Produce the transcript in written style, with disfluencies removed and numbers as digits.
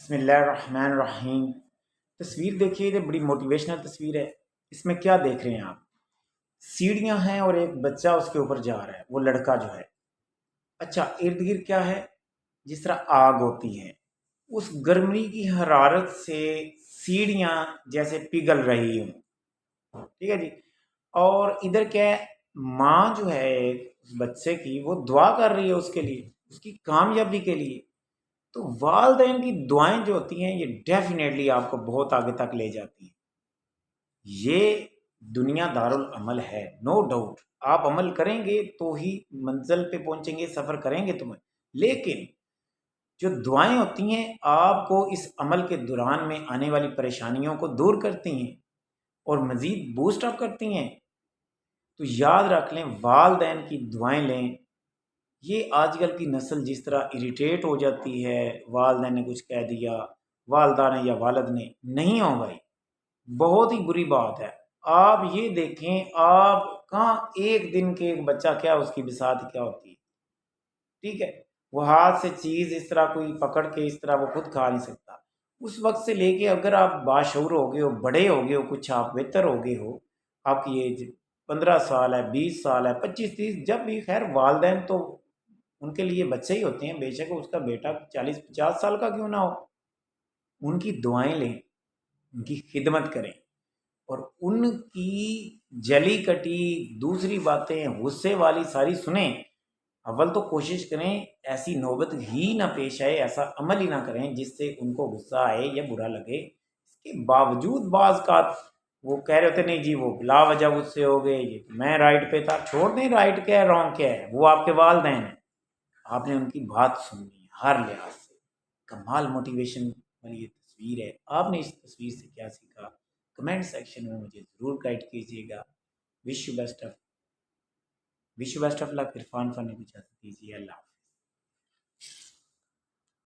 بسم اللہ الرحمن الرحیم۔ تصویر دیکھیے، یہ بڑی موٹیویشنل تصویر ہے۔ اس میں کیا دیکھ رہے ہیں آپ؟ سیڑھیاں ہیں اور ایک بچہ اس کے اوپر جا رہا ہے، وہ لڑکا جو ہے۔ اچھا، ارد گرد کیا ہے؟ جس طرح آگ ہوتی ہے، اس گرمی کی حرارت سے سیڑھیاں جیسے پگھل رہی ہوں، ٹھیک ہے جی۔ اور ادھر کیا ہے؟ ماں جو ہے اس بچے کی، وہ دعا کر رہی ہے اس کے لیے، اس کی کامیابی کے لیے۔ تو والدین کی دعائیں جو ہوتی ہیں یہ ڈیفینیٹلی آپ کو بہت آگے تک لے جاتی ہیں۔ یہ دنیا دارالعمل ہے، نو ڈاؤٹ۔ آپ عمل کریں گے تو ہی منزل پہ پہنچیں گے، سفر کریں گے تمہیں۔ لیکن جو دعائیں ہوتی ہیں آپ کو اس عمل کے دوران میں آنے والی پریشانیوں کو دور کرتی ہیں اور مزید بوسٹ اپ کرتی ہیں۔ تو یاد رکھ لیں، والدین کی دعائیں لیں۔ یہ آج کل کی نسل جس طرح اریٹیٹ ہو جاتی ہے، والدین نے کچھ کہہ دیا، والدہ نے یا والد نے، نہیں ہو بھائی، بہت ہی بری بات ہے۔ آپ یہ دیکھیں، آپ کہاں ایک دن کے ایک بچہ کیا اس کی بساط کیا ہوتی ہے، ٹھیک ہے؟ وہ ہاتھ سے چیز اس طرح کوئی پکڑ کے اس طرح وہ خود کھا نہیں سکتا۔ اس وقت سے لے کے اگر آپ باشعور ہو گئے ہو، بڑے ہو گئے ہو، کچھ آپ بہتر ہو گئے ہو، آپ کی ایج 15 سال ہے، 20 سال ہے، 25 30، جب بھی خیر والدین تو ان کے لیے بچے ہی ہوتے ہیں، بے شک اس کا بیٹا 40 50 سال کا کیوں نہ ہو۔ ان کی دعائیں لیں، ان کی خدمت کریں، اور ان کی جلی کٹی دوسری باتیں غصے والی ساری سنیں۔ اول تو کوشش کریں ایسی نوبت ہی نہ پیش آئے، ایسا عمل ہی نہ کریں جس سے ان کو غصہ آئے یا برا لگے۔ اس کے باوجود بعض کا وہ کہہ رہے ہوتے نہیں جی وہ بلا وجہ غصے ہو گئے، یہ میں رائٹ پہ تھا۔ چھوڑ دیں رائٹ کیا ہے رانگ کیا ہے، وہ آپ کے والدین ہیں، آپ نے ان کی بات سننی ہے ہر لحاظ سے۔ کمال موٹیویشن والی یہ تصویر ہے۔ آپ نے اس تصویر سے کیا سیکھا؟ کمنٹ سیکشن میں مجھے ضرور گائیڈ کیجیے گا۔ وش یو بیسٹ آف لک۔ عرفان فن کو اجازت دیجیے، اللہ حافظ۔